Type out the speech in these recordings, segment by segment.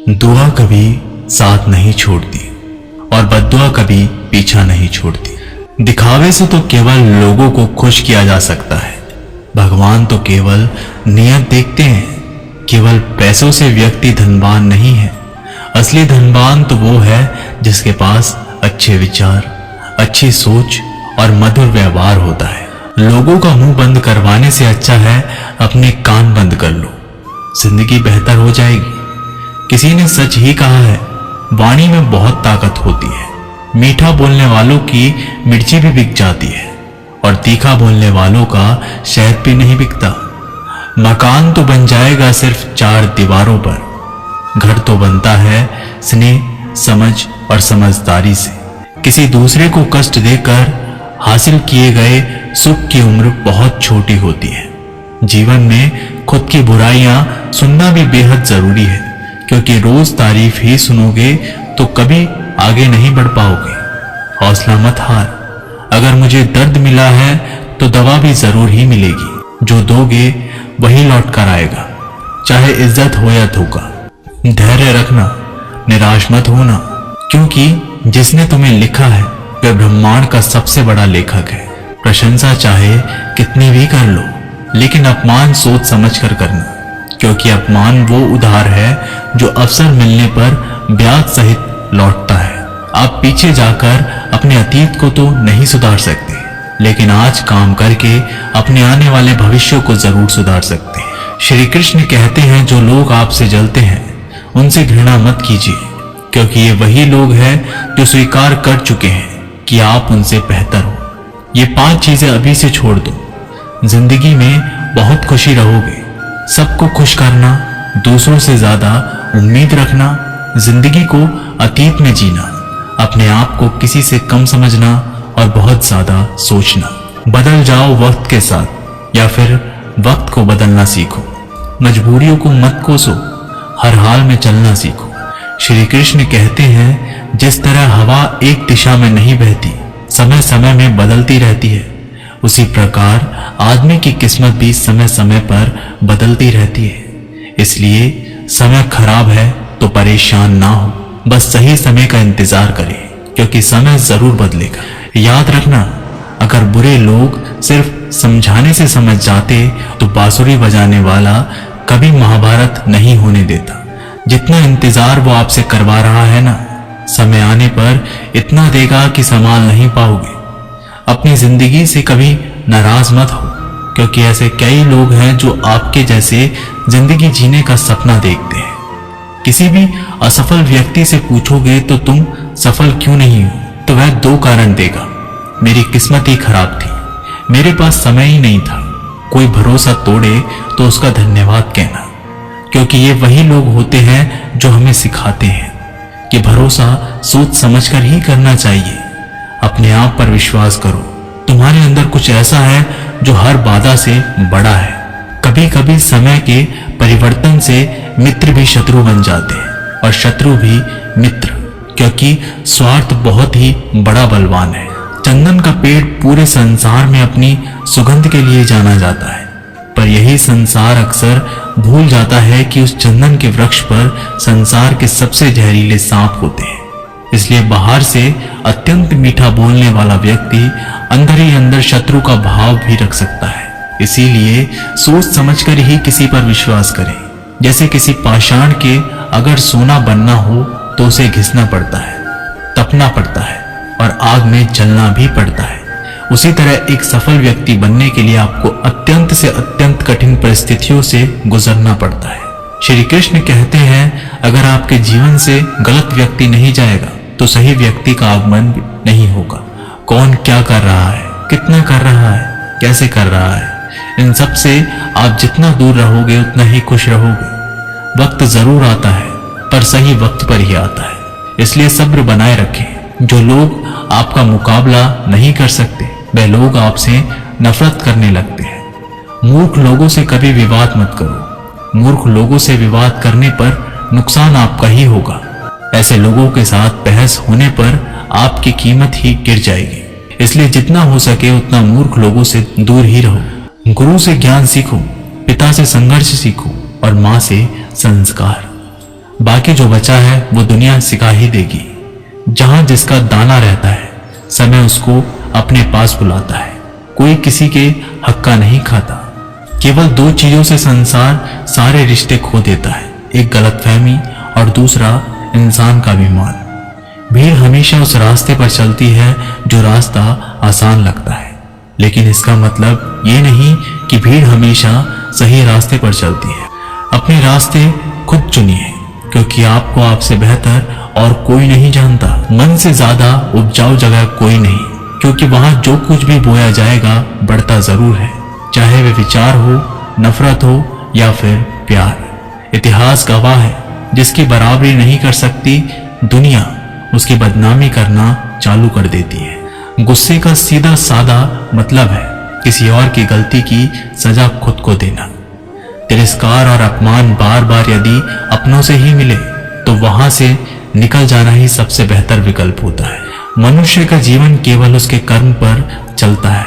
दुआ कभी साथ नहीं छोड़ती और बद्दुआ कभी पीछा नहीं छोड़ती। दिखावे से तो केवल लोगों को खुश किया जा सकता है, भगवान तो केवल नियत देखते हैं। केवल पैसों से व्यक्ति धनवान नहीं है, असली धनवान तो वो है जिसके पास अच्छे विचार, अच्छी सोच और मधुर व्यवहार होता है। लोगों का मुंह बंद करवाने से अच्छा है अपने कान बंद कर लो, जिंदगी बेहतर हो जाएगी। किसी ने सच ही कहा है, वाणी में बहुत ताकत होती है। मीठा बोलने वालों की मिर्ची भी बिक जाती है और तीखा बोलने वालों का शहद भी नहीं बिकता। मकान तो बन जाएगा सिर्फ 4 दीवारों पर, घर तो बनता है स्नेह, समझ और समझदारी से। किसी दूसरे को कष्ट देकर हासिल किए गए सुख की उम्र बहुत छोटी होती है। जीवन में खुद की बुराइयां सुनना भी बेहद जरूरी है, क्योंकि रोज तारीफ ही सुनोगे तो कभी आगे नहीं बढ़ पाओगे। हौसला मत हार, अगर मुझे दर्द मिला है तो दवा भी जरूर ही मिलेगी। जो दोगे वही लौट कर आएगा, चाहे इज्जत हो या धोखा। धैर्य रखना, निराश मत होना, क्योंकि जिसने तुम्हें लिखा है वह ब्रह्मांड का सबसे बड़ा लेखक है। प्रशंसा चाहे कितनी भी कर लो, लेकिन अपमान सोच समझ कर करना, क्योंकि अपमान वो उधार है जो अवसर मिलने पर ब्याज सहित लौटता है। आप पीछे जाकर अपने अतीत को तो नहीं सुधार सकते, लेकिन आज काम करके अपने आने वाले भविष्य को जरूर सुधार सकते हैं। श्री कृष्ण कहते हैं, जो लोग आपसे जलते हैं उनसे घृणा मत कीजिए, क्योंकि ये वही लोग हैं जो स्वीकार कर चुके हैं कि आप उनसे बेहतर हो। ये 5 चीजें अभी से छोड़ दो, जिंदगी में बहुत खुशी रहोगे। सबको खुश करना, दूसरों से ज्यादा उम्मीद रखना, जिंदगी को अतीत में जीना, अपने आप को किसी से कम समझना और बहुत ज्यादा सोचना। बदल जाओ वक्त के साथ, या फिर वक्त को बदलना सीखो। मजबूरियों को मत कोसो, हर हाल में चलना सीखो। श्री कृष्ण कहते हैं, जिस तरह हवा एक दिशा में नहीं बहती, समय समय में बदलती रहती है, उसी प्रकार आदमी की किस्मत भी समय समय पर बदलती रहती है। इसलिए समय खराब है तो परेशान ना हो, बस सही समय का इंतजार करें, क्योंकि समय जरूर बदलेगा। याद रखना, अगर बुरे लोग सिर्फ समझाने से समझ जाते तो बांसुरी बजाने वाला कभी महाभारत नहीं होने देता। जितना इंतजार वो आपसे करवा रहा है ना, समय आने पर इतना देगा कि संभाल नहीं पाओगे। अपनी जिंदगी से कभी नाराज मत हो, क्योंकि ऐसे कई लोग हैं जो आपके जैसे जिंदगी जीने का सपना देखते हैं। किसी भी असफल व्यक्ति से पूछोगे तो तुम सफल क्यों नहीं हो, तो वह 2 कारण देगा। मेरी किस्मत ही खराब थी, मेरे पास समय ही नहीं था। कोई भरोसा तोड़े तो उसका धन्यवाद कहना, क्योंकि ये वही लोग होते हैं जो हमें सिखाते हैं कि भरोसा सोच समझकर ही करना चाहिए। अपने आप पर विश्वास करो, तुम्हारे अंदर कुछ ऐसा है जो हर बाधा से बड़ा है। कभी कभी समय के परिवर्तन से मित्र भी शत्रु बन जाते हैं और शत्रु भी मित्र, क्योंकि स्वार्थ बहुत ही बड़ा बलवान है। चंदन का पेड़ पूरे संसार में अपनी सुगंध के लिए जाना जाता है, पर यही संसार अक्सर भूल जाता है कि उस चंदन के वृक्ष पर संसार के सबसे जहरीले सांप होते हैं। इसलिए बाहर से अत्यंत मीठा बोलने वाला व्यक्ति अंदर ही अंदर शत्रु का भाव भी रख सकता है। इसीलिए सोच समझकर ही किसी पर विश्वास करें। जैसे किसी पाषाण के अगर सोना बनना हो तो उसे घिसना पड़ता है, तपना पड़ता है और आग में जलना भी पड़ता है। उसी तरह एक सफल व्यक्ति बनने के लिए आपको अत्यंत से अत्यंत कठिन परिस्थितियों से गुजरना पड़ता है। श्री कृष्ण कहते हैं, अगर आपके जीवन से गलत व्यक्ति नहीं जाएगा तो सही व्यक्ति का आगमन नहीं होगा। कौन क्या कर रहा है, कितना कर रहा है, कैसे कर रहा है, इन सब से आप जितना दूर रहोगे उतना ही खुश रहोगे। वक्त जरूर आता है, पर सही वक्त पर ही आता है। इसलिए सब्र बनाए रखें। जो लोग आपका मुकाबला नहीं कर सकते, वह लोग आपसे नफरत करने लगते हैं। मूर्ख लोगों से कभी विवाद मत करो। मूर्ख लोगों से विवाद करने पर नुकसान आपका ही होगा। ऐसे लोगों के साथ बहस होने पर आपकी कीमत ही गिर जाएगी। इसलिए जितना हो सके उतना मूर्ख लोगों से दूर ही रहो। गुरु से ज्ञान सीखो, पिता से संघर्ष सीखो और माँ से संस्कार। बाकी जो बचा है वो दुनिया सिखा ही देगी। जहां जिसका दाना रहता है, समय उसको अपने पास बुलाता है। कोई किसी के हक का नहीं खाता। केवल दो चीजों से संसार सारे रिश्ते खो देता है, एक गलतफहमी और दूसरा इंसान का अभिमान। भीड़ हमेशा उस रास्ते पर चलती है जो रास्ता आसान लगता है, लेकिन इसका मतलब ये नहीं कि भीड़ हमेशा सही रास्ते पर चलती है। अपने रास्ते खुद चुनिए, क्योंकि आपको आपसे बेहतर और कोई नहीं जानता। मन से ज्यादा उपजाऊ जगह कोई नहीं, क्योंकि वहां जो कुछ भी बोया जाएगा बढ़ता जरूर है, चाहे वे विचार हो, नफरत हो या फिर प्यार। इतिहास गवाह है, जिसकी बराबरी नहीं कर सकती दुनिया उसकी बदनामी करना चालू कर देती है। गुस्से का सीधा सादा मतलब है किसी और की गलती की सजा खुद को देना। तिरस्कार और अपमान बार बार यदि अपनों से ही मिले तो वहां से निकल जाना ही सबसे बेहतर विकल्प होता है। मनुष्य का जीवन केवल उसके कर्म पर चलता है।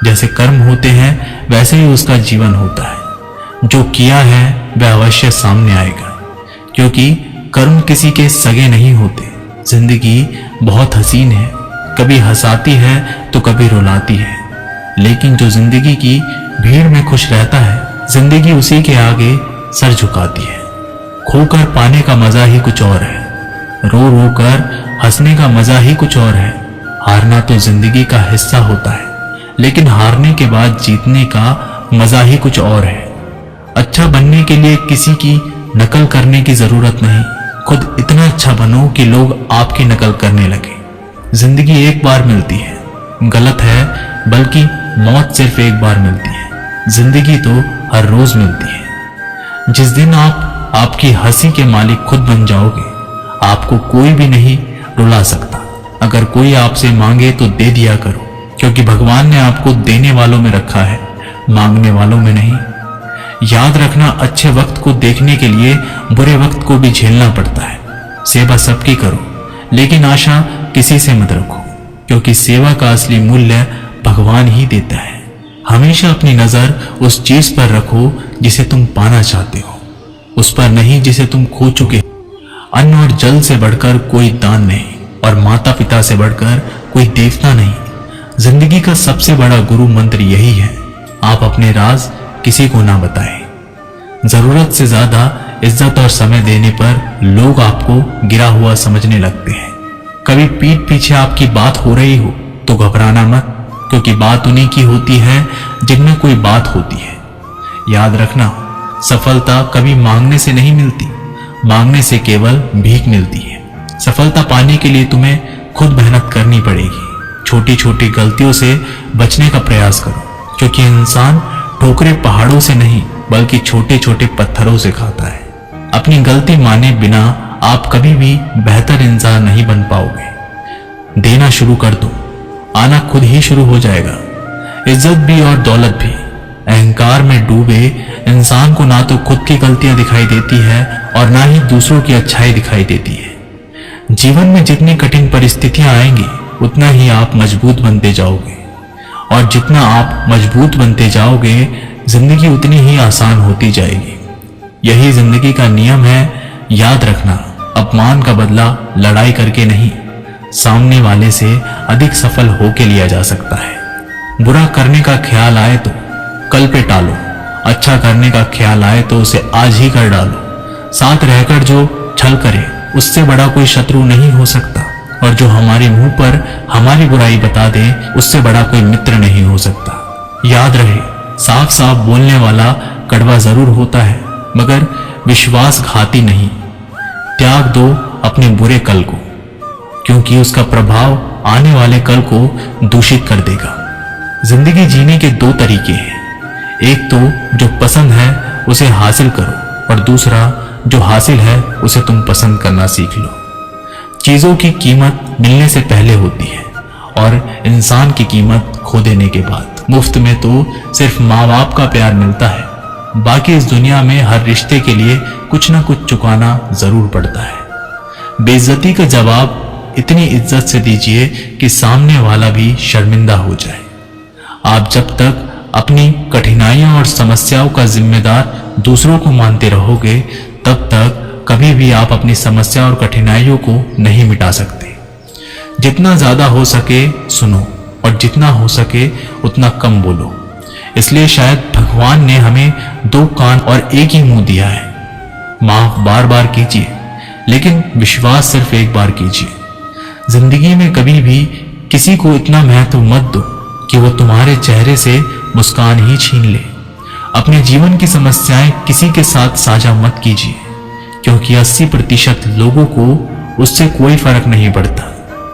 जैसे कर्म होते हैं वैसे ही उसका जीवन होता है। जो किया है वह अवश्य सामने आएगा, क्योंकि कर्म किसी के सगे नहीं होते। जिंदगी बहुत हसीन है, कभी हंसाती है तो कभी रुलाती है, लेकिन जो जिंदगी की भीड़ में खुश रहता है, जिंदगी उसी के आगे सर झुकाती है। खोकर पाने का मजा ही कुछ और है, रो रो कर हंसने का मजा ही कुछ और है। हारना तो जिंदगी का हिस्सा होता है, लेकिन हारने के बाद जीतने का मजा ही कुछ और है। अच्छा बनने के लिए किसी की नकल करने की जरूरत नहीं, खुद इतना अच्छा बनो कि लोग आपकी नकल करने लगे। जिंदगी एक बार मिलती है, गलत है, बल्कि मौत सिर्फ एक बार मिलती है। जिंदगी तो हर रोज मिलती है। जिस दिन आप आपकी हंसी के मालिक खुद बन जाओगे, आपको कोई भी नहीं रुला सकता। अगर कोई आपसे मांगे तो दे दिया करो, क्योंकि भगवान ने आपको देने वालों में रखा है, मांगने वालों में नहीं। याद रखना, अच्छे वक्त को देखने के लिए बुरे वक्त को भी झेलना पड़ता है। सेवा सबकी करो, लेकिन आशा किसी से मत रखो, क्योंकि सेवा का असली मूल्य भगवान ही देता है। हमेशा अपनी नजर उस चीज पर रखो जिसे तुम पाना चाहते हो, उस पर नहीं जिसे तुम खो चुके हो। अन्न और जल से बढ़कर कोई दान नहीं, और माता पिता से बढ़कर कोई देवता नहीं। जिंदगी का सबसे बड़ा गुरु मंत्र यही है, आप अपने राज किसी को ना बताएं। जरूरत से ज्यादा इज्जत और समय देने पर लोग आपको गिरा हुआ समझने लगते हैं। कभी पीठ पीछे आपकी बात हो रही हो तो घबराना मत, क्योंकि बात उन्हीं की होती है जिनमें कोई बात होती है। याद रखना, सफलता कभी मांगने से नहीं मिलती, मांगने से केवल भीख मिलती है। सफलता पाने के लिए तुम्हें खुद मेहनत करनी पड़ेगी। छोटी छोटी गलतियों से बचने का प्रयास करो, क्योंकि इंसान ठोकरे पहाड़ों से नहीं बल्कि छोटे छोटे पत्थरों से खाता है। अपनी गलती माने बिना आप कभी भी बेहतर इंसान नहीं बन पाओगे। देना शुरू कर दो, आना खुद ही शुरू हो जाएगा। इज्जत भी और दौलत भी। अहंकार में डूबे इंसान को ना तो खुद की गलतियां दिखाई देती है और ना ही दूसरों की अच्छाई दिखाई देती है। जीवन में जितनी कठिन परिस्थितियां आएंगी उतना ही आप मजबूत बनते जाओगे, और जितना आप मजबूत बनते जाओगे जिंदगी उतनी ही आसान होती जाएगी। यही जिंदगी का नियम है। याद रखना, अपमान का बदला लड़ाई करके नहीं, सामने वाले से अधिक सफल होके लिया जा सकता है। बुरा करने का ख्याल आए तो कल पे टालो, अच्छा करने का ख्याल आए तो उसे आज ही कर डालो। साथ रहकर जो छल करे उससे बड़ा कोई शत्रु नहीं हो सकता, और जो हमारे मुंह पर हमारी बुराई बता दे उससे बड़ा कोई मित्र नहीं हो सकता। याद रहे, साफ साफ बोलने वाला कड़वा जरूर होता है, मगर विश्वासघाती नहीं। त्याग दो अपने बुरे कल को, क्योंकि उसका प्रभाव आने वाले कल को दूषित कर देगा। जिंदगी जीने के दो तरीके हैं, एक तो जो पसंद है उसे हासिल करो, और दूसरा जो हासिल है उसे तुम पसंद करना सीख लो। चीजों की कीमत मिलने से पहले होती है, और इंसान की कीमत खो देने के बाद। मुफ्त में तो सिर्फ माँ बाप का प्यार मिलता है, बाकी इस दुनिया में हर रिश्ते के लिए कुछ ना कुछ चुकाना जरूर पड़ता है। बेइज्जती का जवाब इतनी इज्जत से दीजिए कि सामने वाला भी शर्मिंदा हो जाए। आप जब तक अपनी कठिनाइयों और समस्याओं का जिम्मेदार दूसरों को मानते रहोगे, तब तक कभी भी आप अपनी समस्या और कठिनाइयों को नहीं मिटा सकते। जितना ज्यादा हो सके सुनो और जितना हो सके उतना कम बोलो। इसलिए शायद भगवान ने हमें दो कान और एक ही मुंह दिया है। माफ बार बार कीजिए, लेकिन विश्वास सिर्फ एक बार कीजिए। जिंदगी में कभी भी किसी को इतना महत्व मत दो कि वो तुम्हारे चेहरे से मुस्कान ही छीन ले। अपने जीवन की समस्याएं किसी के साथ साझा मत कीजिए, क्योंकि 80% लोगों को उससे कोई फर्क नहीं पड़ता।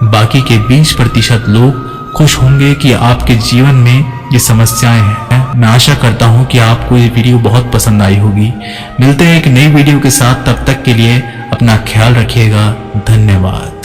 बाकी के 20% लोग खुश होंगे कि आपके जीवन में ये समस्याएं हैं। मैं आशा करता हूं कि आपको ये वीडियो बहुत पसंद आई होगी। मिलते हैं एक नई वीडियो के साथ, तब तक के लिए अपना ख्याल रखिएगा। धन्यवाद।